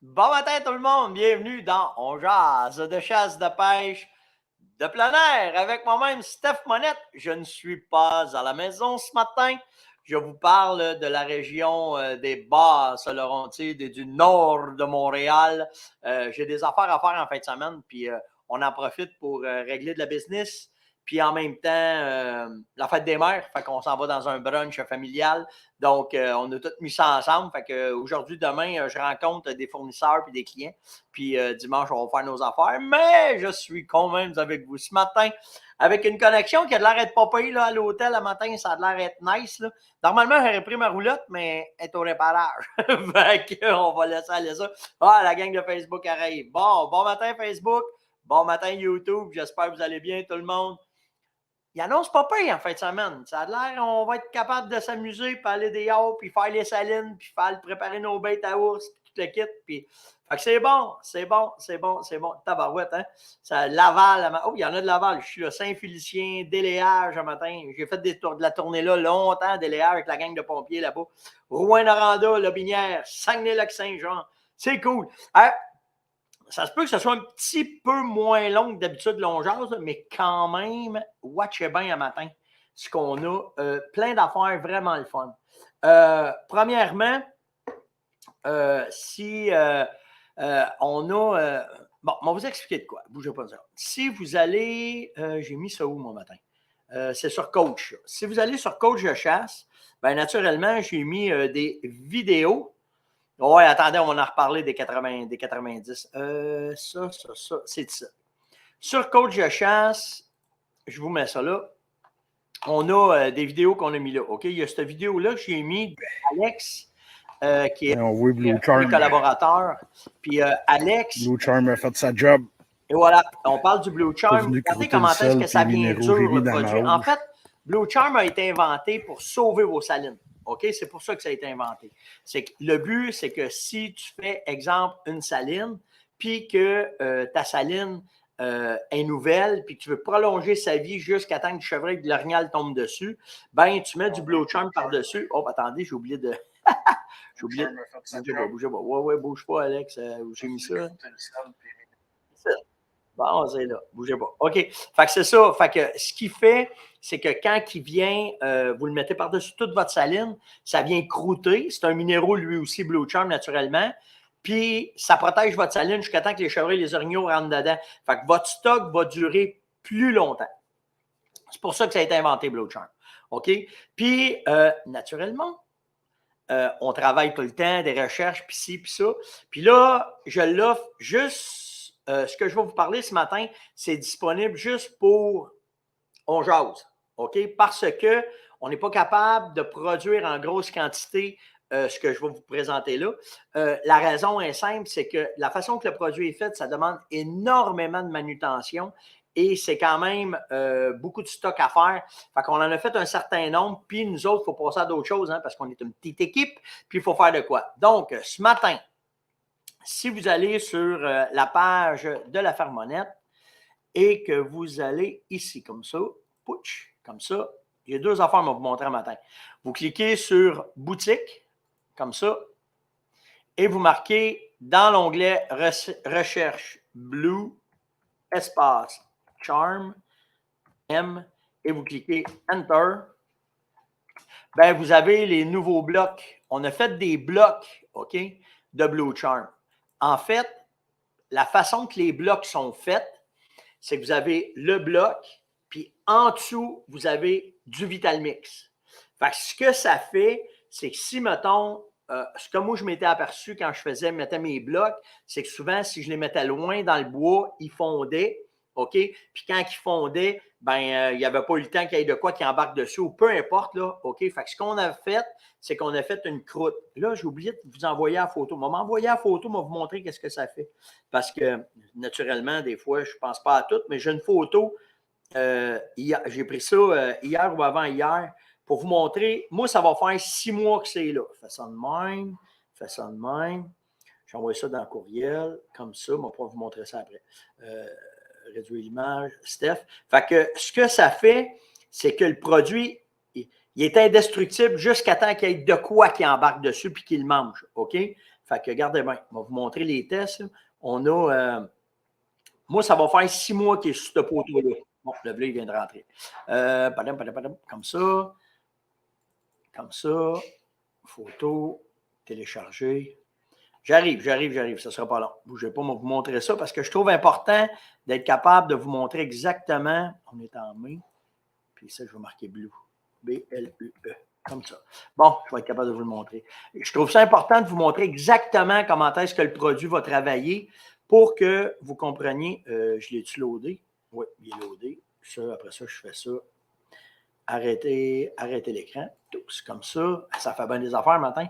Bon matin tout le monde, bienvenue dans On jase de chasse, de pêche, de plein air avec moi-même Steph Monette. Je ne suis pas à la maison ce matin. Je vous parle de la région des Basses-Laurentides et du nord de Montréal. J'ai des affaires à faire en fin de semaine, puis on en profite pour régler de la business. Puis en même temps, la fête des mères, fait qu'on s'en va dans un brunch familial. Donc, on a tout mis ça ensemble. Fait qu'aujourd'hui, demain, je rencontre des fournisseurs et des clients. Puis dimanche, on va faire nos affaires. Mais je suis quand même avec vous ce matin avec une connexion qui a de l'air d'être pas pire, là, à l'hôtel le matin. Ça a de l'air d'être nice. Là. Normalement, j'aurais pris ma roulotte, mais elle est au réparage. Fait qu'on va laisser aller ça. Ah, la gang de Facebook arrive. Bon matin Facebook. Bon matin YouTube. J'espère que vous allez bien tout le monde. Il annonce pas pire en fin de semaine. Ça a l'air, on va être capable de s'amuser, puis aller des hauts, puis faire les salines, puis faire préparer nos bêtes à ours, puis tout le kit. Puis... Fait que c'est bon. Tabarouette, hein? Ça, Laval, oh, il y en a de Laval. Je suis là, Saint-Félicien, Déléage un matin. J'ai fait de la tournée là longtemps, Déléage, avec la gang de pompiers là-bas. Rouyn-Noranda, Lobinière, Saguenay-Lac-Saint-Jean. C'est cool. Ça se peut que ce soit un petit peu moins long que d'habitude, l'ongeance, mais quand même, watchez bien un matin ce qu'on a. Plein d'affaires vraiment le fun. Premièrement, si on a... bon, on va vous expliquer de quoi. Bougez pas ça. Si vous allez... j'ai mis ça où, mon matin? C'est sur Coach. Si vous allez sur Coach de chasse, bien, naturellement, j'ai mis des vidéos. Oui, attendez, on va en reparler des 90. Ça, c'est ça. Sur Coach de chasse, je vous mets ça là. On a des vidéos qu'on a mis là. OK? Il y a cette vidéo-là que j'ai mis d'Alex, qui est un collaborateur. Puis Alex. Blue Charm a fait sa job. Et voilà, on parle du Blue Charm. Regardez comment est-ce que ça vient dur, le produit. En fait, Blue Charm a été inventé pour sauver vos salines. OK? C'est pour ça que ça a été inventé. C'est que le but, c'est que si tu fais, exemple, une saline, puis que ta saline est nouvelle, puis que tu veux prolonger sa vie jusqu'à temps que le chevreuil de l'orignal tombe dessus, ben tu mets du Blue Charm par-dessus. Oh, attendez, j'ai oublié de... j'ai oublié de... Bougez pas. Ouais, bouge pas, Alex. J'ai mis ça. Bon, c'est là. Bougez pas. OK. Fait que c'est ça. Fait que ce qu'il fait, c'est que quand il vient, vous le mettez par-dessus toute votre saline, ça vient croûter. C'est un minéraux, lui aussi, Blue Charm, naturellement. Puis, ça protège votre saline jusqu'à temps que les chevreuils et les orignaux rentrent dedans. Fait que votre stock va durer plus longtemps. C'est pour ça que ça a été inventé, Blue Charm. OK? Puis, naturellement, on travaille tout le temps, des recherches, puis ci, puis ça. Puis là, je l'offre juste... ce que je vais vous parler ce matin, c'est disponible juste pour On jase, OK? Parce qu'on n'est pas capable de produire en grosse quantité ce que je vais vous présenter là. La raison est simple, c'est que la façon que le produit est fait, ça demande énormément de manutention et c'est quand même beaucoup de stock à faire. Fait qu'on en a fait un certain nombre, puis nous autres, il faut passer à d'autres choses, hein, parce qu'on est une petite équipe, puis il faut faire de quoi. Donc, ce matin, si vous allez sur la page de la Fermonette et que vous allez ici, comme ça, pouch, comme ça, il y a deux affaires à vous montrer un matin. Vous cliquez sur Boutique, comme ça, et vous marquez dans l'onglet Recherche Blue, espace, Charm, M, et vous cliquez Enter. Bien, vous avez les nouveaux blocs. On a fait des blocs, OK, de Blue Charm. En fait, la façon que les blocs sont faits, c'est que vous avez le bloc, puis en dessous, vous avez du Vitalmix. Fait que ce que ça fait, c'est que si, mettons, ce que moi, je m'étais aperçu quand je mettais mes blocs, c'est que souvent, si je les mettais loin dans le bois, ils fondaient, OK? Puis quand ils fondaient, ben il n'y avait pas eu le temps qu'il y ait de quoi qui embarque dessus, ou peu importe, là, OK? Fait que ce qu'on a fait, c'est qu'on a fait une croûte. Là, j'ai oublié de vous envoyer la photo. On va m'envoyer la photo, on va vous montrer qu'est-ce que ça fait. Parce que, naturellement, des fois, je ne pense pas à tout, mais j'ai une photo. J'ai pris ça hier ou avant-hier pour vous montrer. Moi, ça va faire 6 mois que c'est là. Fais ça de même. J'envoie ça dans le courriel, comme ça. On va pouvoir vous montrer ça après. Réduire l'image. Steph. Fait que ce que ça fait, c'est que le produit, il est indestructible jusqu'à temps qu'il y ait de quoi qui embarque dessus puis qu'il le mange. OK? Fait que regardez bien, on va vous montrer les tests. Là. On a, moi, ça va faire 6 mois qu'il est sur ce poteau-là. Bon, le bleu, il vient de rentrer. Comme ça. Comme ça. Photo, télécharger. J'arrive. Ça ne sera pas long. Bougez pas, on va vous montrer ça parce que je trouve important d'être capable de vous montrer exactement. On est en mai. Puis ça, je vais marquer blue. B-L-U-E. Comme ça. Bon, je vais être capable de vous le montrer. Je trouve ça important de vous montrer exactement comment est-ce que le produit va travailler pour que vous compreniez. Je l'ai-tu loadé? Oui, il est loadé. Ça, après ça, je fais ça. Arrêtez l'écran. C'est comme ça. Ça fait bien des affaires matin.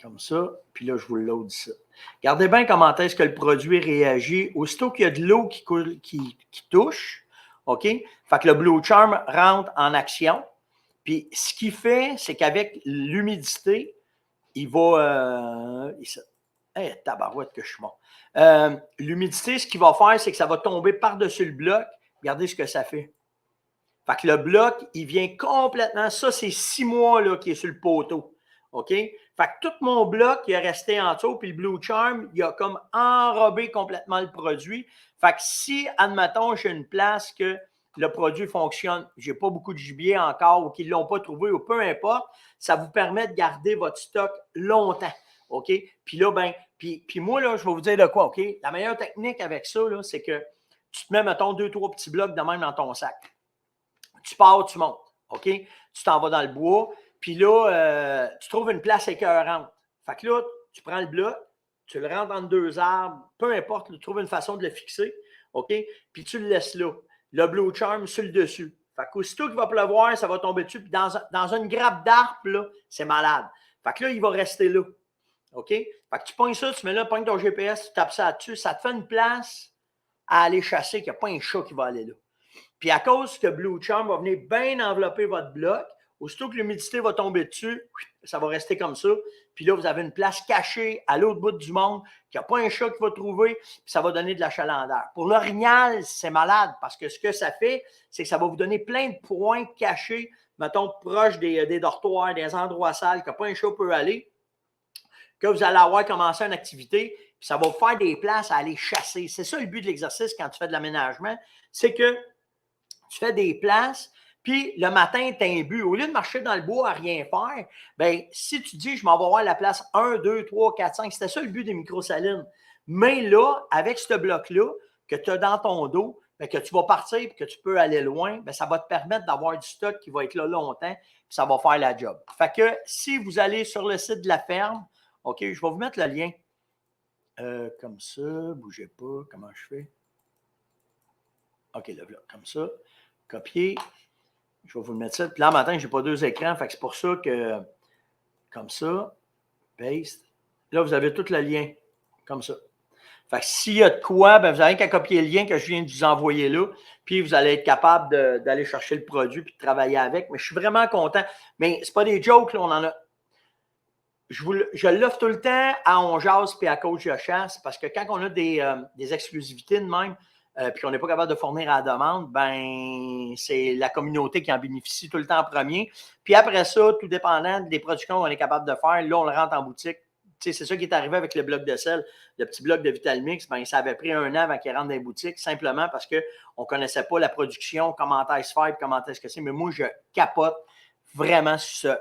Comme ça. Puis là, je vous le load ça. Regardez bien comment est-ce que le produit réagit. Aussitôt qu'il y a de l'eau qui touche, OK? Fait que le Blue Charm rentre en action. Puis ce qu'il fait, c'est qu'avec l'humidité, il va. Tabarouette que je suis bon. L'humidité, ce qu'il va faire, c'est que ça va tomber par-dessus le bloc. Regardez ce que ça fait. Fait que le bloc, il vient complètement. Ça, c'est 6 mois là, qui est sur le poteau. OK? Fait que tout mon bloc, il est resté en dessous, puis le Blue Charm, il a comme enrobé complètement le produit. Fait que si, admettons, j'ai une place que le produit fonctionne, j'ai pas beaucoup de gibier encore ou qu'ils ne l'ont pas trouvé ou peu importe, ça vous permet de garder votre stock longtemps. OK? Puis là, ben, puis moi, là, je vais vous dire de quoi, OK? La meilleure technique avec ça, là, c'est que tu te mets, mettons, 2-3 petits blocs de même dans ton sac. Tu pars, tu montes, OK? Tu t'en vas dans le bois, puis là, tu trouves une place écœurante. Fait que là, tu prends le bloc, tu le rentres entre 2 arbres, peu importe, tu trouves une façon de le fixer, OK? Puis tu le laisses là. Le Blue Charm sur le dessus. Fait qu'aussitôt qu'il va pleuvoir, ça va tomber dessus, puis dans une grappe d'arbre, là, c'est malade. Fait que là, il va rester là, OK? Fait que tu pognes ça, tu mets là, pognes ton GPS, tu tapes ça dessus, ça te fait une place à aller chasser, qu'il n'y a pas un chat qui va aller là. Puis à cause que Blue Charm va venir bien envelopper votre bloc, aussitôt que l'humidité va tomber dessus, ça va rester comme ça. Puis là, vous avez une place cachée à l'autre bout du monde, qu'il n'y a pas un chat qui va trouver, puis ça va donner de l'achalandeur. Pour l'orignal, c'est malade parce que ce que ça fait, c'est que ça va vous donner plein de points cachés, mettons, proches des dortoirs, des endroits sales, que pas un chat peut aller, que vous allez avoir commencé une activité, puis ça va vous faire des places à aller chasser. C'est ça le but de l'exercice quand tu fais de l'aménagement, c'est que tu fais des places, puis le matin, tu as un but. Au lieu de marcher dans le bois à rien faire, bien, si tu dis, je m'en vais voir la place 1, 2, 3, 4, 5, c'était ça le but des microsalines. Mais là, avec ce bloc-là que tu as dans ton dos, bien, que tu vas partir et que tu peux aller loin, bien, ça va te permettre d'avoir du stock qui va être là longtemps, puis ça va faire la job. Fait que si vous allez sur le site de la ferme, OK, je vais vous mettre le lien. Comme ça, bougez pas, comment je fais? OK, le bloc, comme ça. Copier. Je vais vous le mettre ça. Puis là, matin, je n'ai pas 2 écrans. Fait que c'est pour ça que, comme ça, paste. Là, vous avez tout le lien. Comme ça. Fait que s'il y a de quoi, ben, vous n'avez qu'à copier le lien que je viens de vous envoyer là. Puis vous allez être capable d'aller chercher le produit puis de travailler avec. Mais je suis vraiment content. Mais ce n'est pas des jokes, là, on en a. Je l'offre tout le temps à On Jase puis à Coach de chasse parce que quand on a des exclusivités de même, puis qu'on n'est pas capable de fournir à la demande, ben c'est la communauté qui en bénéficie tout le temps en premier. Puis après ça, tout dépendant des productions qu'on est capable de faire, là, on le rentre en boutique. Tu sais, c'est ça qui est arrivé avec le bloc de sel, le petit bloc de Vitalmix. Ben, ça avait pris 1 an avant qu'il rentre dans les boutiques, simplement parce qu'on ne connaissait pas la production, comment est-ce se faire, comment est-ce que c'est. Mais moi, je capote vraiment sur ça.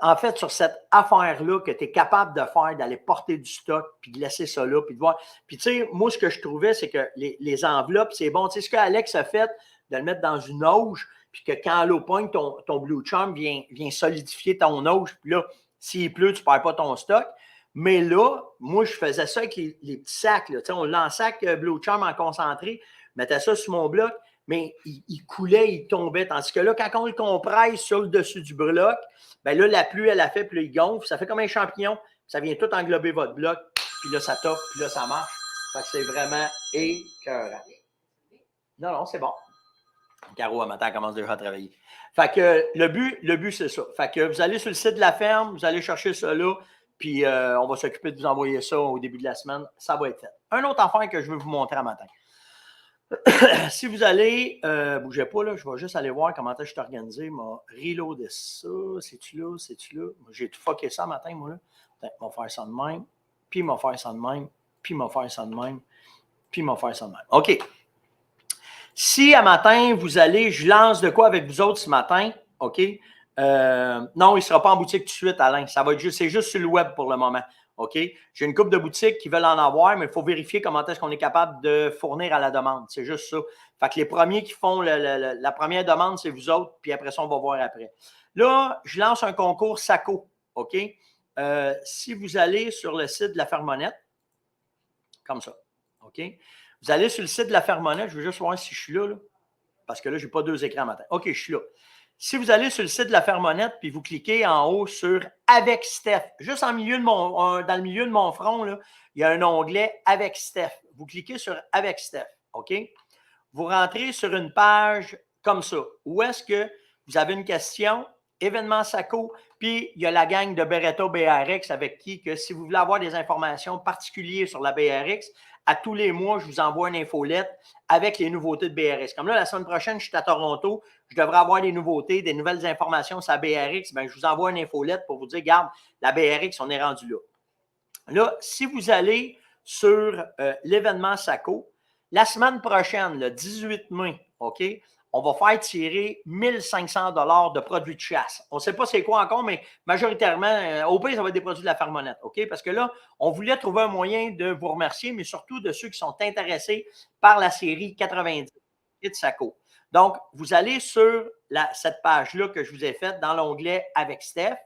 En fait, sur cette affaire-là que tu es capable de faire, d'aller porter du stock, puis de laisser ça là, puis de voir. Puis tu sais, moi, ce que je trouvais, c'est que les enveloppes, c'est bon. Tu sais, ce qu'Alex a fait, de le mettre dans une auge, puis que quand l'eau pointe, ton Blue Charm vient solidifier ton auge, puis là, s'il pleut, tu ne perds pas ton stock. Mais là, moi, je faisais ça avec les petits sacs. Là. Tu sais, on l'ensac Blue Charm en concentré, je mettais ça sur mon bloc, mais il coulait, il tombait. Tandis que là, quand on le compresse sur le dessus du bloc, bien là, la pluie, elle a fait, puis là, il gonfle. Ça fait comme un champignon. Ça vient tout englober votre bloc. Puis là, ça toffe, puis là, ça marche. Fait que c'est vraiment écœurant. Non, c'est bon. Caro, à matin, elle commence déjà à travailler. Fait que le but, c'est ça. Fait que vous allez sur le site de la ferme, vous allez chercher ça là, puis on va s'occuper de vous envoyer ça au début de la semaine. Ça va être fait. Un autre affaire que je veux vous montrer à matin. Si vous allez, bougez pas, là, je vais juste aller voir comment je suis organisé. M'a reloadé ça. C'est-tu là? C'est-tu là? J'ai tout fucké ça matin, moi, là. Attends, on va faire ça de même, puis on va faire ça de même, puis on va faire ça de même, puis on va faire ça de même. OK. Si à matin, vous allez, je lance de quoi avec vous autres ce matin, OK? Non, il ne sera pas en boutique tout de suite, Alain. Ça va être juste, c'est juste sur le web pour le moment. OK? J'ai une couple de boutiques qui veulent en avoir, mais il faut vérifier comment est-ce qu'on est capable de fournir à la demande. C'est juste ça. Fait que les premiers qui font la première demande, c'est vous autres, puis après ça, on va voir après. Là, je lance un concours SACO. OK? Si vous allez sur le site de la Fermonnette, comme ça. OK? Vous allez sur le site de la Fermonnette, je veux juste voir si je suis là, parce que là, je n'ai pas deux écrans matin. OK, je suis là. Si vous allez sur le site de la Fermonnette, puis vous cliquez en haut sur « Avec Steph », juste dans le milieu de mon front, là, il y a un onglet « Avec Steph ». Vous cliquez sur « Avec Steph », OK? Vous rentrez sur une page comme ça, où est-ce que vous avez une question, événement SACO, puis il y a la gang de Beretta BRX avec qui, que si vous voulez avoir des informations particulières sur la BRX, à tous les mois, je vous envoie une infolette avec les nouveautés de BRX. Comme là, la semaine prochaine, je suis à Toronto, je devrais avoir des nouveautés, des nouvelles informations sur la BRX. Bien, je vous envoie une infolette pour vous dire, regarde, la BRX, on est rendu là. Là, si vous allez sur l'événement SACO, la semaine prochaine, le 18 mai, OK, on va faire tirer 1500 $ de produits de chasse. On ne sait pas c'est quoi encore, mais majoritairement, au pire, ça va être des produits de la Fermonnette, OK? Parce que là, on voulait trouver un moyen de vous remercier, mais surtout de ceux qui sont intéressés par la série 90 de SACO. Donc, vous allez sur cette page-là que je vous ai faite dans l'onglet « Avec Steph ».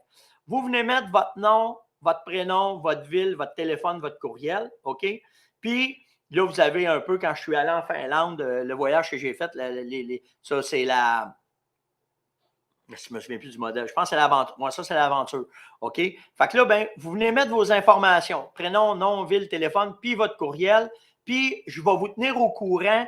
Vous venez mettre votre nom, votre prénom, votre ville, votre téléphone, votre courriel, OK? Puis, là, vous avez un peu, quand je suis allé en Finlande, le voyage que j'ai fait, ça, c'est la... Je ne me souviens plus du modèle. Je pense que c'est l'aventure. Moi, ça, c'est l'aventure. OK? Fait que là, ben, vous venez mettre vos informations. Prénom, nom, ville, téléphone, puis votre courriel. Puis, je vais vous tenir au courant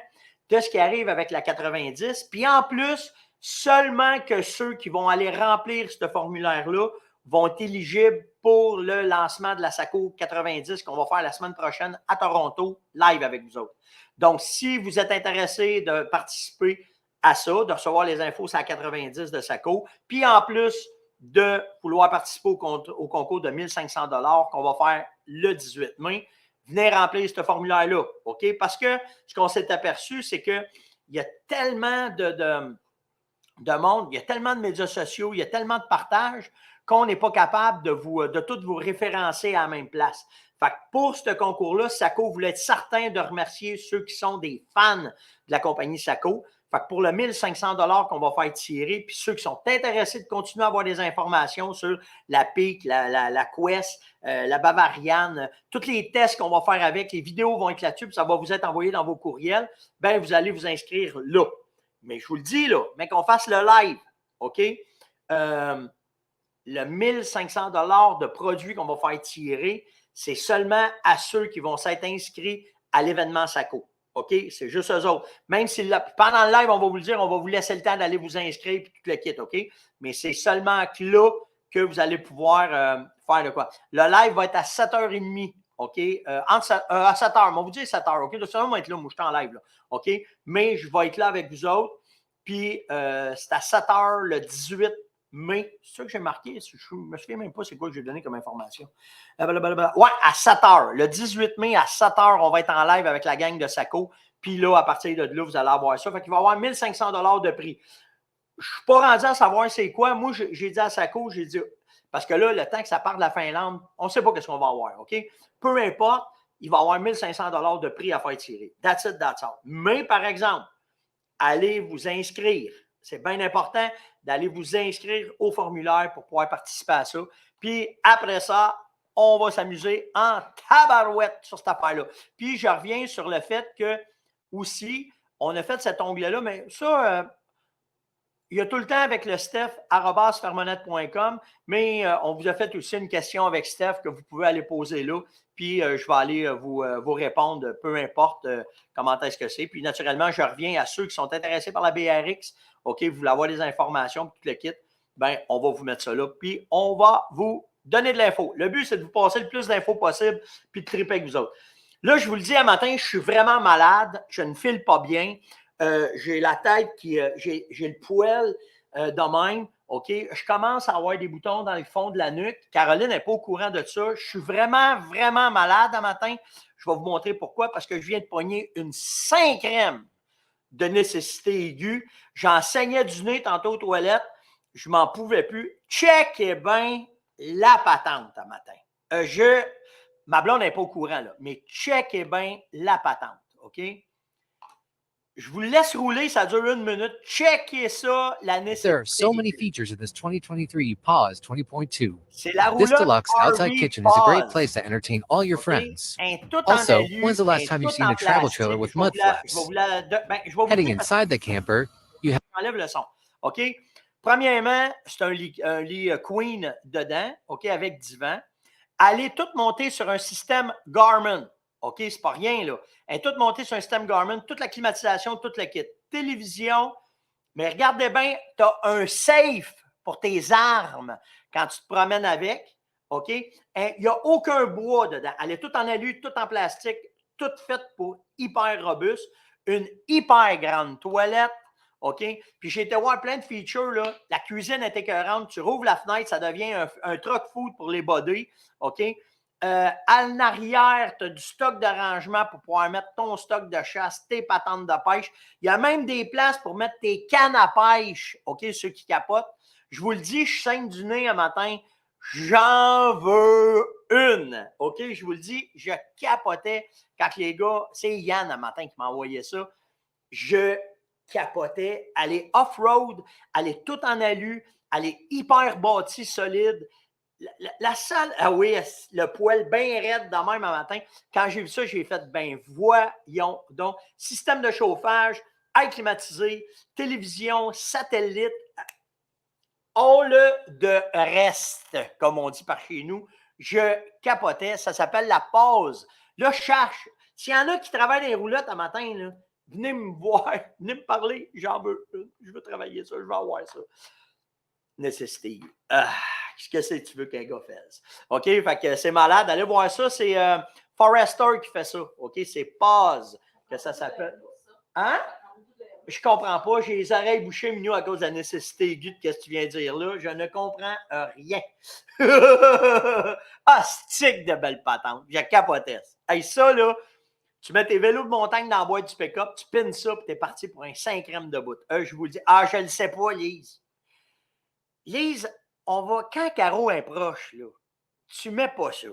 de ce qui arrive avec la 90. Puis, en plus, seulement que ceux qui vont aller remplir ce formulaire-là vont être éligibles pour le lancement de la SACO 90 qu'on va faire la semaine prochaine à Toronto, live avec vous autres. Donc, si vous êtes intéressé de participer à ça, de recevoir les infos sur la 90 de SACO, puis en plus de vouloir participer au concours de 1500 $ qu'on va faire le 18 mai, venez remplir ce formulaire-là, OK? Parce que ce qu'on s'est aperçu, c'est qu'il y a tellement de monde, il y a tellement de médias sociaux, il y a tellement de partages qu'on n'est pas capable de tout vous référencer à la même place. Fait que pour ce concours-là, SACO voulait être certain de remercier ceux qui sont des fans de la compagnie SACO. Fait que pour le 1500 $ qu'on va faire tirer, puis ceux qui sont intéressés de continuer à avoir des informations sur la PIC, la Quest, la Bavarian, tous les tests qu'on va faire avec, les vidéos vont être là-dessus, puis ça va vous être envoyé dans vos courriels, bien, vous allez vous inscrire là. Mais je vous le dis, là, mais qu'on fasse le live, OK? Le 1500 $ de produits qu'on va faire tirer, c'est seulement à ceux qui vont s'être inscrits à l'événement SACO. OK? C'est juste eux autres. Même si pendant le live, on va vous le dire, on va vous laisser le temps d'aller vous inscrire et tout le kit, OK? Mais c'est seulement là que vous allez pouvoir faire de quoi. Le live va être à 7h30, OK? À 7h, on va vous dire 7h, OK? De toute façon, on va être là, moi, je suis en live, là, OK? Mais je vais être là avec vous autres. Puis, c'est à 7h le 18 mai. C'est ça que j'ai marqué. Je ne me souviens même pas c'est quoi que j'ai donné comme information. Ouais, à 7h. Le 18 mai, à 7h, on va être en live avec la gang de SACO. Puis là, à partir de là, vous allez avoir ça. Fait qu'il va y avoir 1500 $ de prix. Je ne suis pas rendu à savoir c'est quoi. Moi, j'ai dit à SACO, j'ai dit, parce que là, le temps que ça part de la Finlande, on ne sait pas ce qu'on va avoir, OK? Peu importe, il va y avoir 1500 $ de prix à faire tirer. That's it, that's all. Mais, par exemple, allez vous inscrire. C'est bien important d'aller vous inscrire au formulaire pour pouvoir participer à ça. Puis après ça, on va s'amuser en tabarouette sur cette affaire-là. Puis je reviens sur le fait que aussi, on a fait cet onglet-là, mais ça, il y a tout le temps avec le Steph@fermonnette.com, mais on vous a fait aussi une question avec Steph que vous pouvez aller poser là. Puis je vais aller vous répondre, peu importe comment est-ce que c'est. Puis naturellement, je reviens à ceux qui sont intéressés par la BRX. OK, vous voulez avoir des informations, tout le kit, bien, on va vous mettre ça là. Puis on va vous donner de l'info. Le but, c'est de vous passer le plus d'infos possible, puis de triper avec vous autres. Là, je vous le dis, un matin, je suis vraiment malade. Je ne file pas bien. J'ai la tête j'ai le poil de même. OK? Je commence à avoir des boutons dans le fond de la nuque. Caroline n'est pas au courant de ça. Je suis vraiment, vraiment malade un matin. Je vais vous montrer pourquoi. Parce que je viens de pogner une 5e de nécessité aiguë. J'en saignais du nez tantôt aux toilettes. Je m'en pouvais plus. Check bien la patente un matin. Ma blonde n'est pas au courant, là, mais check bien la patente. OK? Je vous laisse rouler, ça dure 1 minute. Checkez ça, la nécessité. There are so many features in this 2023 Pause 20.2. C'est la This roulotte deluxe outside RV kitchen is a great Pause. place to entertain all your OK? friends. Tout Also, en alu, when's the last time you've tout seen en a travel trailer plastique. with Je vais mud vous la- je vais flaps? vous la- de- ben, je vais vous Heading dire parce inside the camper, you have j'enlève le son. OK? Premièrement, c'est un lit queen dedans, OK, avec divan. Elle est toute montée sur un système Garmin. OK, c'est pas rien, là. Elle est toute montée sur un système Garmin, toute la climatisation, tout le kit. Télévision, mais regardez bien, tu as un safe pour tes armes quand tu te promènes avec. OK? Il n'y a aucun bois dedans. Elle est toute en alu, toute en plastique, toute faite pour hyper robuste. Une hyper grande toilette. OK? Puis j'ai été voir plein de features. Là. La cuisine est écœurante. Tu rouvres la fenêtre, ça devient un truck food pour les bodies. OK? En arrière, tu as du stock de rangement pour pouvoir mettre ton stock de chasse, tes patentes de pêche. Il y a même des places pour mettre tes cannes à pêche, OK, ceux qui capotent. Je vous le dis, je saigne du nez un matin. J'en veux une, OK? Je vous le dis, je capotais quand les gars, c'est Yann un matin qui m'a envoyé ça. Je capotais. Elle est off-road, elle est toute en alu, elle est hyper bâtie, solide. La salle, ah oui, le poil bien raide de même un matin. Quand j'ai vu ça, j'ai fait, ben voyons donc. Système de chauffage, air climatisé, télévision, satellite, all de reste, comme on dit par chez nous. Je capotais, ça s'appelle la pause. Là, je cherche. S'il y en a qui travaillent dans les roulottes un matin, là, venez me voir, venez me parler, j'en veux une. Je veux travailler ça, je veux avoir ça. Nécessité. Qu'est-ce que tu veux qu'un gars fasse? OK, fait que c'est malade. Allez voir ça, c'est Forrester qui fait ça. OK, c'est Pause que ça s'appelle. Hein? Je comprends pas. J'ai les oreilles bouchées, Mignot, à cause de la nécessité aiguë de ce que tu viens de dire là. Je ne comprends rien. Ah, stick de belle patente. J'ai capoté. Hey, ça, là, tu mets tes vélos de montagne dans la boîte du pick-up, tu pines ça, puis t'es parti pour un 5e de bout. Je vous le dis. Ah, je ne le sais pas, Lise. Lise, on va, quand Caro est proche, là, tu mets pas ça.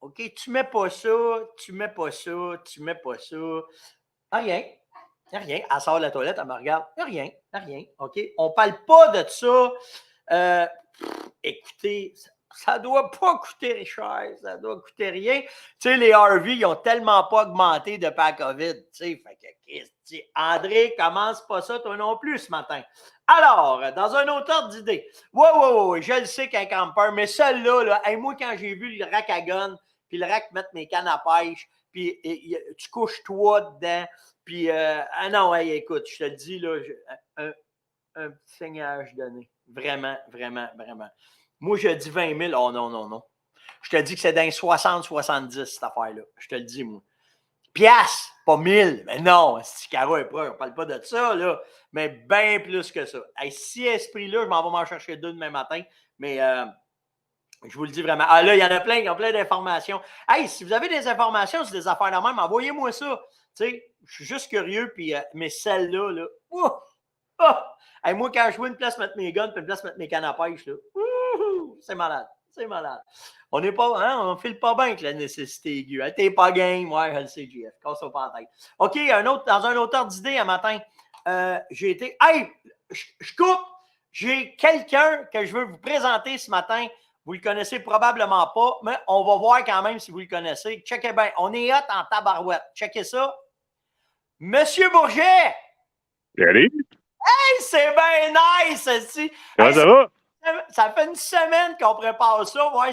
OK? Tu mets pas ça, tu mets pas ça, tu mets pas ça. Rien. Rien. Elle sort de la toilette, elle me regarde. Rien. Rien. OK? On parle pas de ça. Écoutez, ça doit pas coûter cher, ça doit coûter rien. Tu sais, les RV, ils ont tellement pas augmenté depuis la COVID. Tu sais, fait que, André, commence pas ça toi non plus ce matin. Alors, dans un autre ordre d'idée, ouais, je le sais qu'un campeur, mais celui-là, là, moi, quand j'ai vu le rack à gun, puis le rack mettre mes cannes à pêche, puis tu couches toi dedans, puis, non, hey, écoute, je te le dis, là, un petit saignage donné. Vraiment, vraiment, vraiment. Moi, je dis 20 000. Oh non. Je te dis que c'est dans 60-70, cette affaire-là. Je te le dis, moi. Piastres, pas 1000. Mais non, si Caro est proche, on ne parle pas de ça, là. Mais bien plus que ça. Hey, si esprit-là, je m'en vais m'en chercher 2 demain matin. Mais je vous le dis vraiment. Ah là, il y en a plein qui ont plein d'informations. Hey, si vous avez des informations sur des affaires de même, envoyez-moi ça. Tu sais, je suis juste curieux, puis, mais celle-là, là, hey, moi, quand je vois une place mettre mes guns, puis une place mettre mes cannes à pêche, là, c'est malade. C'est malade. On n'est pas, hein, on file pas bien avec la nécessité aiguë. Hein? T'es pas game, ouais, je le sais, JF. Casse-toi pas la tête. OK, dans un autre ordre d'idée, un matin, j'ai été. Hey, je coupe. J'ai quelqu'un que je veux vous présenter ce matin. Vous le connaissez probablement pas, mais on va voir quand même si vous le connaissez. Checkez bien. On est hot en tabarouette. Checkez ça. Monsieur Bourget! Salut! Hey, c'est bien nice, aussi. Comment Hey, ça va? Ça fait une semaine qu'on prépare ça. Ouais,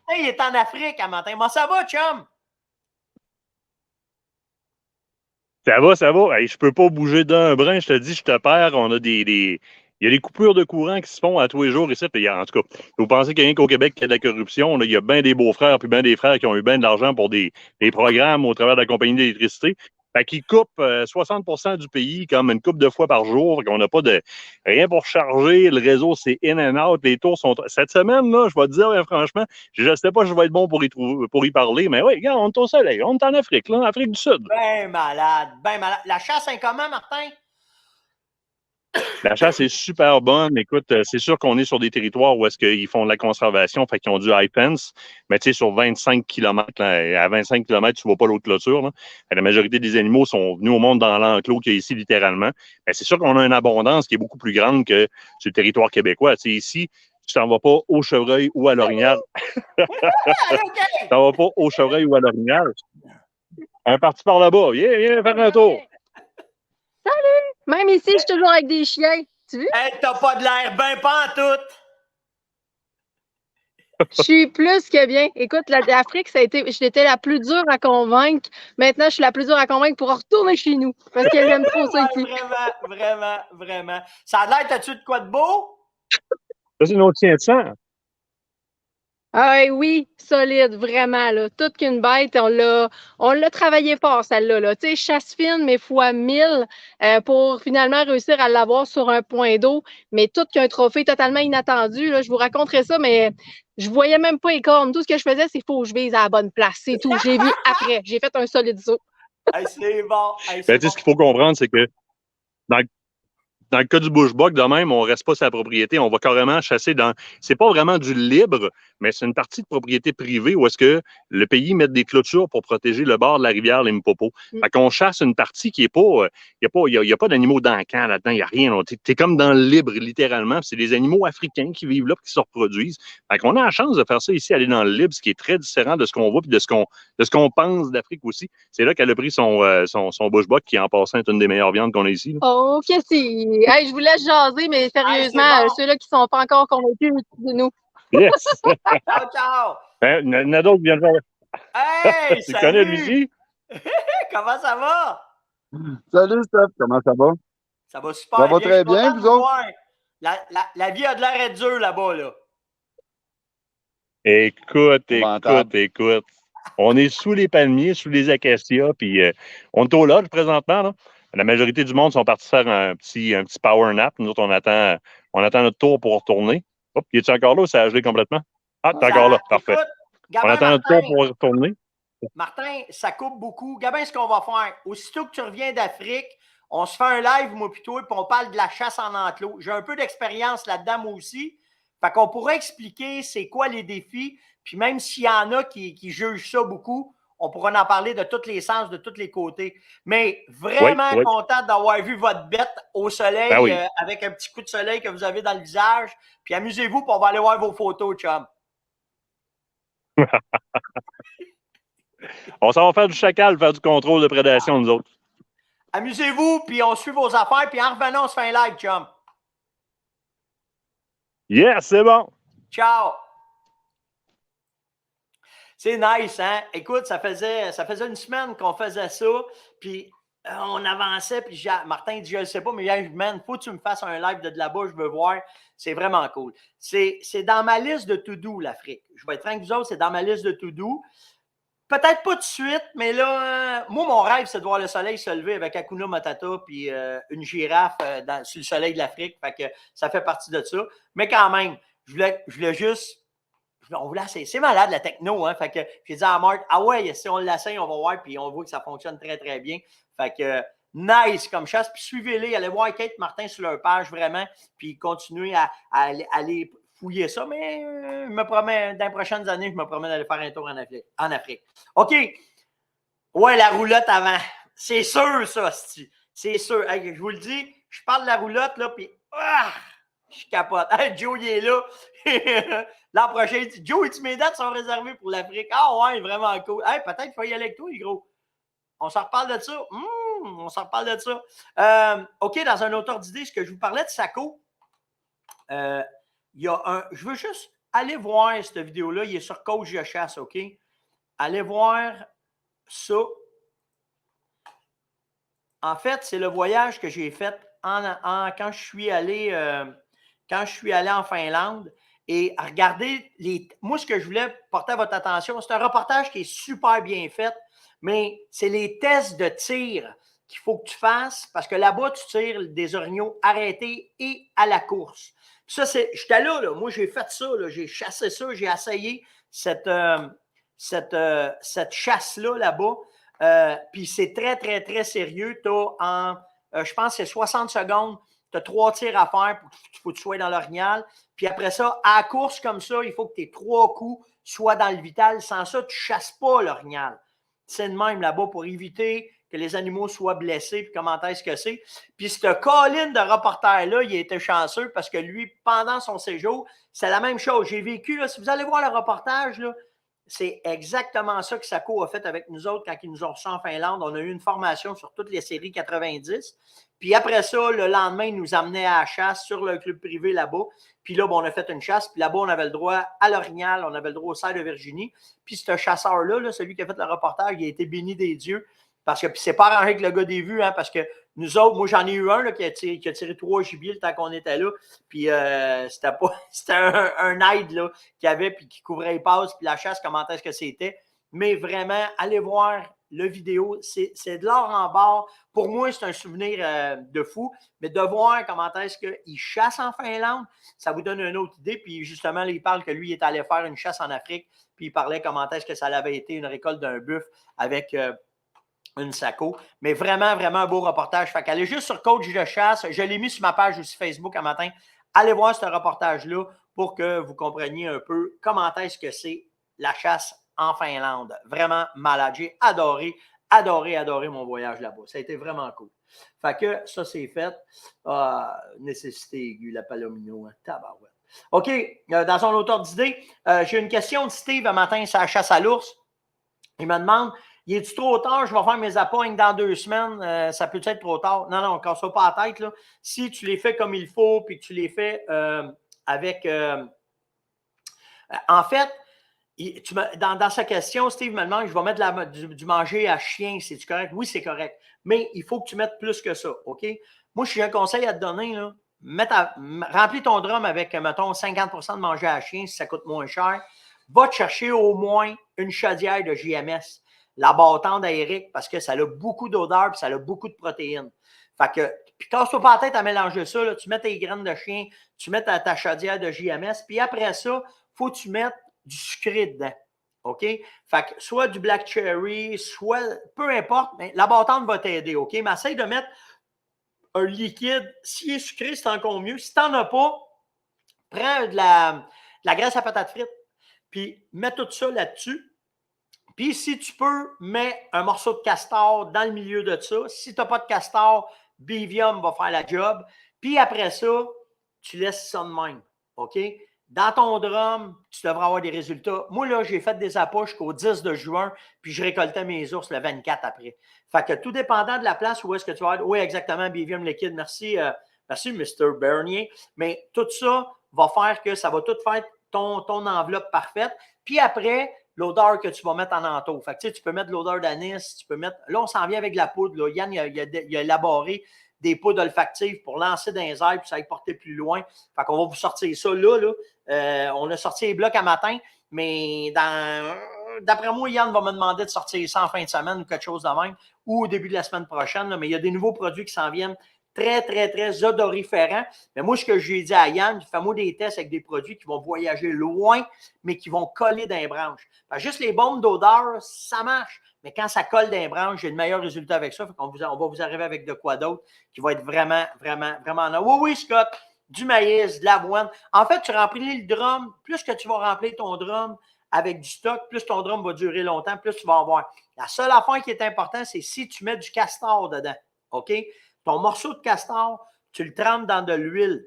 hey, il est en Afrique un matin. Moi, ça va, chum? Ça va. Hey, je peux pas bouger d'un brin, je te dis, je te perds. On a des Il y a des coupures de courant qui se font à tous les jours ici. En tout cas, vous pensez qu'il y a rien qu'au Québec qu'il y a de la corruption. Là, il y a bien des beaux-frères puis bien des frères qui ont eu bien de l'argent pour des programmes au travers de la compagnie d'électricité. Fait qu'ils coupent 60% du pays comme une coupe de fois par jour. Fait qu'on n'a pas de rien pour charger. Le réseau, c'est in and out. Les tours sont... Cette semaine, là, je vais te dire, franchement, je ne sais pas si je vais être bon pour y parler, mais oui, regarde, on est au soleil. On est en Afrique, là, en Afrique du Sud. Ben malade, ben malade. La chasse est comment, Martin? La chasse est super bonne. Écoute, c'est sûr qu'on est sur des territoires où est-ce qu'ils font de la conservation, fait qu'ils ont du high fence. Mais tu sais, sur 25 km, là, à 25 km, tu ne vois pas l'autre clôture. Là. La majorité des animaux sont venus au monde dans l'enclos qui est ici, littéralement. Mais c'est sûr qu'on a une abondance qui est beaucoup plus grande que sur le territoire québécois. Tu sais, ici, tu t'en vas pas au chevreuil ou à l'orignal. Tu t'en vas pas au chevreuil ou à l'orignal. Un parti par là-bas. Viens faire un tour. Salut! Même ici, je suis toujours avec des chiens. Tu vois? Hey, t'as pas de l'air ben pas en tout. Je suis plus que bien. Écoute, l'Afrique, j'étais la plus dure à convaincre. Maintenant, je suis la plus dure à convaincre pour retourner chez nous. Parce que j'aime trop ça ici. Vraiment. Ça a l'air, t'as-tu de quoi de beau? Ça, c'est une autre tien de sang. Ah oui, solide, vraiment, là. Toute qu'une bête, on l'a travaillé fort, celle-là, là. Tu sais, chasse fine, mais fois 1000 pour finalement réussir à l'avoir sur un point d'eau, mais tout qu'un trophée totalement inattendu, là. Je vous raconterai ça, mais je voyais même pas les cornes. Tout ce que je faisais, c'est qu'il faut que je vise à la bonne place. C'est tout. J'ai vu après. J'ai fait un solide saut. Hey, c'est bon. Hey, Ben, ce qu'il faut comprendre, c'est que dans le cas du bushbuck, de même, on ne reste pas sa propriété, on va carrément chasser dans. C'est pas vraiment du libre, mais c'est une partie de propriété privée où est-ce que le pays met des clôtures pour protéger le bord de la rivière Limpopo. Fait qu'on chasse une partie qui est pas. Il n'y a pas d'animaux dans le camp là-dedans, il n'y a rien. T'es comme dans le libre, littéralement. C'est des animaux africains qui vivent là et qui se reproduisent. Fait qu'on a la chance de faire ça ici, aller dans le libre, ce qui est très différent de ce qu'on voit et de ce qu'on pense d'Afrique aussi. C'est là qu'elle a pris son bushbuck, qui en passant est une des meilleures viandes qu'on a ici. Là. Oh, que c'est. Hey, je vous laisse jaser, mais sérieusement, bon. ceux-là qui sont pas encore convaincus, de nous. Yes! Ciao! Il y en a d'autres qui viennent faire. Hey, tu salut! connais Lucie? Comment ça va? Salut Steph, comment ça va? Ça va super Ça va bien. très bien, vous autres? La vie a de l'air être dure là-bas, là. Écoute. On est sous les palmiers, sous les acacias, puis on est au lodge présentement. Là. La majorité du monde sont partis faire un petit power nap. Nous autres, on attend notre tour pour retourner. Hop, il est-tu encore là ou ça a gelé complètement? Ah, t'es encore là, parfait. Écoute, Gabin, on attend notre tour pour retourner. Martin, ça coupe beaucoup. Gabin, ce qu'on va faire, aussitôt que tu reviens d'Afrique, on se fait un live, moi plutôt, puis on parle de la chasse en enclos. J'ai un peu d'expérience là-dedans, moi aussi. Fait qu'on pourrait expliquer c'est quoi les défis, puis même s'il y en a qui jugent ça beaucoup, on pourra en parler de tous les sens, de tous les côtés. Mais vraiment content d'avoir vu votre bête au soleil, avec un petit coup de soleil que vous avez dans le visage. Puis amusez-vous, puis on va aller voir vos photos, chum. On s'en va faire du chacal, faire du contrôle de prédation, nous autres. Amusez-vous, puis on suit vos affaires, puis en revenant, on se fait un live, chum. Yes, c'est bon. Ciao. C'est nice, hein? Écoute, ça faisait une semaine qu'on faisait ça, puis on avançait, puis Martin dit, je ne sais pas, mais man, faut que tu me fasses un live de là-bas, je veux voir. C'est vraiment cool. C'est dans ma liste de to-do, l'Afrique. Je vais être franc avec vous autres, c'est dans ma liste de to-do. Peut-être pas tout de suite, mais là, moi, mon rêve, c'est de voir le soleil se lever avec Hakuna Matata puis une girafe sur le soleil de l'Afrique. Fait que ça fait partie de ça. Mais quand même, je voulais juste. C'est malade la techno, hein. Fait que j'ai dit à Marc, ah ouais, si on l'essaye, on va voir, puis on voit que ça fonctionne très, très bien. Fait que nice comme chasse. Puis suivez-les, allez voir Kate Martin sur leur page vraiment, puis continuez à aller fouiller ça, mais je me promets, dans les prochaines années, je me promets d'aller faire un tour en Afrique. OK. Ouais, la roulotte avant. C'est sûr, ça, c'est sûr. Hey, je vous le dis, je parle de la roulotte, là, puis je capote. Hey, Joe, il est là. L'an prochain, Joe, mes dates sont réservées pour l'Afrique. Ah ouais, vraiment cool. Hey, peut-être qu'il faut y aller avec toi, les gros. On s'en reparle de ça. On s'en reparle de ça. OK, dans un autre ordre d'idée, ce que je vous parlais de Sako, je veux juste aller voir cette vidéo-là. Il est sur Coach de chasse, OK? Allez voir ça. En fait, c'est le voyage que j'ai fait quand je suis allé en Finlande et à regarder moi, ce que je voulais porter à votre attention, c'est un reportage qui est super bien fait, mais c'est les tests de tir qu'il faut que tu fasses parce que là-bas, tu tires des orignaux arrêtés et à la course. Ça, j'étais là, moi, j'ai fait ça, j'ai chassé ça, j'ai essayé cette chasse-là là-bas. Puis c'est très, très, très sérieux. Tu as je pense que c'est 60 secondes, tu as 3 tirs à faire pour faut que tu sois dans l'orignal. Puis après ça, à la course comme ça, il faut que tes 3 coups soient dans le vital. Sans ça, tu ne chasses pas l'orignal. C'est de même là-bas pour éviter que les animaux soient blessés, puis comment est-ce que c'est. Puis ce Colin de reporter-là, il a été chanceux parce que lui, pendant son séjour, c'est la même chose. J'ai vécu, là, si vous allez voir le reportage, là, c'est exactement ça que Saco a fait avec nous autres quand ils nous ont reçus en Finlande. On a eu une formation sur toutes les séries 90. Puis après ça, le lendemain, ils nous amenaient à la chasse sur le club privé là-bas. Puis là, on a fait une chasse. Puis là-bas, on avait le droit à l'orignal, on avait le droit au cerf de Virginie. Puis ce chasseur-là, celui qui a fait le reportage, il a été béni des dieux. Parce que c'est pas arrangé avec le gars des vues, hein, parce que nous autres, moi j'en ai eu un là, qui a tiré 3 gibiers le temps qu'on était là. Puis c'était un aide là, qu'il y avait, puis qui couvrait les passes, puis la chasse, comment est-ce que c'était. Mais vraiment, allez voir le vidéo, c'est de l'or en barre. Pour moi, c'est un souvenir de fou. Mais de voir comment est-ce qu'il chasse en Finlande, ça vous donne une autre idée. Puis justement, là, il parle que lui, il est allé faire une chasse en Afrique, puis il parlait comment est-ce que ça avait été une récolte d'un bœuf avec une Saco. Mais vraiment, vraiment un beau reportage. Fait qu'allez juste sur Coach de chasse. Je l'ai mis sur ma page aussi Facebook un matin. Allez voir ce reportage-là pour que vous compreniez un peu comment est-ce que c'est la chasse en Finlande. Vraiment malade. J'ai adoré mon voyage là-bas. Ça a été vraiment cool. Fait que ça, c'est fait. Nécessité aiguë, la palomino. Hein. Tabarouette. OK. Dans son auteur d'idée, j'ai une question de Steve un matin sur la chasse à l'ours. Il me demande, il est-tu trop tard? Je vais faire mes appoignes dans 2 semaines. Ça peut être trop tard? Non, on ne casse pas la tête. Là. Si tu les fais comme il faut, puis que tu les fais avec... en fait, dans sa question, Steve me demande, je vais mettre du manger à chien, c'est-tu correct? Oui, c'est correct. Mais il faut que tu mettes plus que ça, OK? Moi, j'ai un conseil à te donner. Là. Remplis ton drum avec, mettons, 50% de manger à chien si ça coûte moins cher. Va te chercher au moins une chaudière de JMS, la bâtante à Eric, parce que ça a beaucoup d'odeur et ça a beaucoup de protéines. Fait que, puis casse-toi pas la tête à mélanger ça. Là. Tu mets tes graines de chien, tu mets ta chaudière de JMS, puis après ça, il faut que tu mettes du sucré dedans. OK? Fait que soit du black cherry, soit peu importe, mais la bâtante va t'aider. OK? Mais essaye de mettre un liquide. S'il est sucré, c'est encore mieux. Si tu n'en as pas, prends de la graisse à patates frites. Puis, mets tout ça là-dessus. Puis, si tu peux, mets un morceau de castor dans le milieu de ça. Si tu n'as pas de castor, Bevium va faire la job. Puis, après ça, tu laisses ça de même. OK? Dans ton drum, tu devras avoir des résultats. Moi, là, j'ai fait des appâts jusqu'au 10 de juin, puis je récoltais mes ours le 24 après. Fait que tout dépendant de la place où est-ce que tu vas être. Oui, exactement, Bevium liquide. Merci, merci, Mr. Bernier. Mais tout ça va faire que ça va tout faire ton enveloppe parfaite. Puis après, l'odeur que tu vas mettre en entour. Fait que tu peux mettre de l'odeur d'anis, tu peux mettre. Là, on s'en vient avec la poudre. Là. Yann, il a élaboré des poudres olfactives pour lancer dans les airs puis ça aille porter plus loin. Fait qu'on va vous sortir ça là. On a sorti les blocs à matin, mais d'après moi, Yann va me demander de sortir ça en fin de semaine ou quelque chose de même, ou au début de la semaine prochaine. Là, mais il y a des nouveaux produits qui s'en viennent très, très, très odoriférants. Mais moi, ce que j'ai dit à Yann, fais-moi des tests avec des produits qui vont voyager loin, mais qui vont coller dans les branches. Juste les bombes d'odeur, ça marche. Mais quand ça colle dans les branches, j'ai le meilleur résultat avec ça. On va vous arriver avec de quoi d'autre qui va être vraiment, vraiment, vraiment... Oui, Scott, du maïs, de l'avoine. En fait, tu remplis le drum. Plus que tu vas remplir ton drum avec du stock, plus ton drum va durer longtemps, plus tu vas avoir. La seule affaire qui est importante, c'est si tu mets du castor dedans. OK? Ton morceau de castor, tu le trempes dans de l'huile.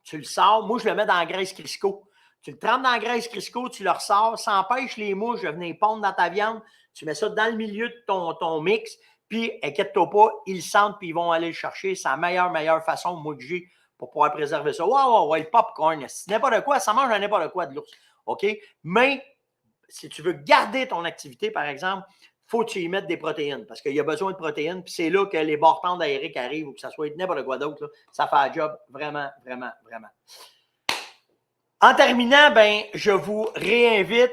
Tu le sors. Moi, je le mets dans la graisse Crisco. Tu le trempes dans la graisse Crisco, tu le ressors. Ça empêche les mouches de venir pondre dans ta viande. Tu mets ça dans le milieu de ton mix. Puis, inquiète-toi pas, ils le sentent puis ils vont aller le chercher. C'est la meilleure façon, moi, que j'ai pour pouvoir préserver ça. Ouais, le popcorn. C'est n'importe quoi. Ça mange à n'importe quoi de l'ours. OK? Mais, si tu veux garder ton activité, par exemple, faut que tu y mettes des protéines parce qu'il y a besoin de protéines. Puis c'est là que les barres tendres à Eric arrivent ou que ça soit n'importe quoi d'autre. Là, ça fait un job vraiment, vraiment, vraiment. En terminant, ben, je vous réinvite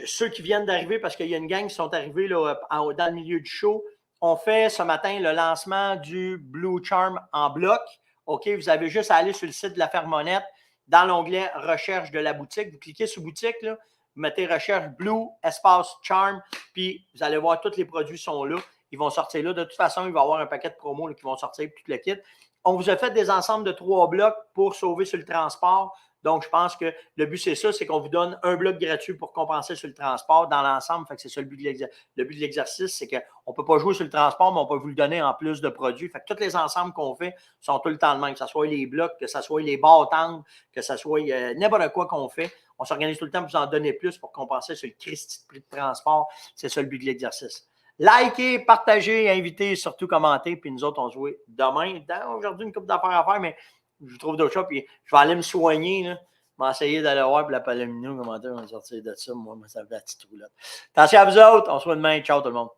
ceux qui viennent d'arriver parce qu'il y a une gang qui sont arrivés là, dans le milieu du show. On fait ce matin le lancement du Blue Charm en bloc. OK, vous avez juste à aller sur le site de la Fermonnette dans l'onglet recherche de la boutique. Vous cliquez sur boutique, là, vous mettez recherche Blue, espace Charm, puis vous allez voir tous les produits sont là. Ils vont sortir là. De toute façon, il va y avoir un paquet de promos là, qui vont sortir, tout le kit. On vous a fait des ensembles de 3 blocs pour sauver sur le transport. Donc, je pense que le but, c'est ça, c'est qu'on vous donne un bloc gratuit pour compenser sur le transport dans l'ensemble. Fait que c'est ça le but de l'exercice, c'est qu'on ne peut pas jouer sur le transport, mais on peut vous le donner en plus de produits. Fait que tous les ensembles qu'on fait sont tout le temps le même, que ce soit les blocs, que ce soit les barres tendres, que ce soit n'importe quoi qu'on fait. On s'organise tout le temps pour vous en donner plus pour compenser sur le Christi de prix de transport. C'est ça le but de l'exercice. Likez, partagez, invitez, surtout commentez. Puis nous autres, on se voit demain. Aujourd'hui, une couple d'affaires à faire, mais je trouve d'autres choses. Puis je vais aller me soigner. Là. Je vais essayer d'aller voir pour la palomino. Comment on va sortir de ça. Moi, ça fait la petite roulotte. Attention à vous autres. On se voit demain. Ciao tout le monde.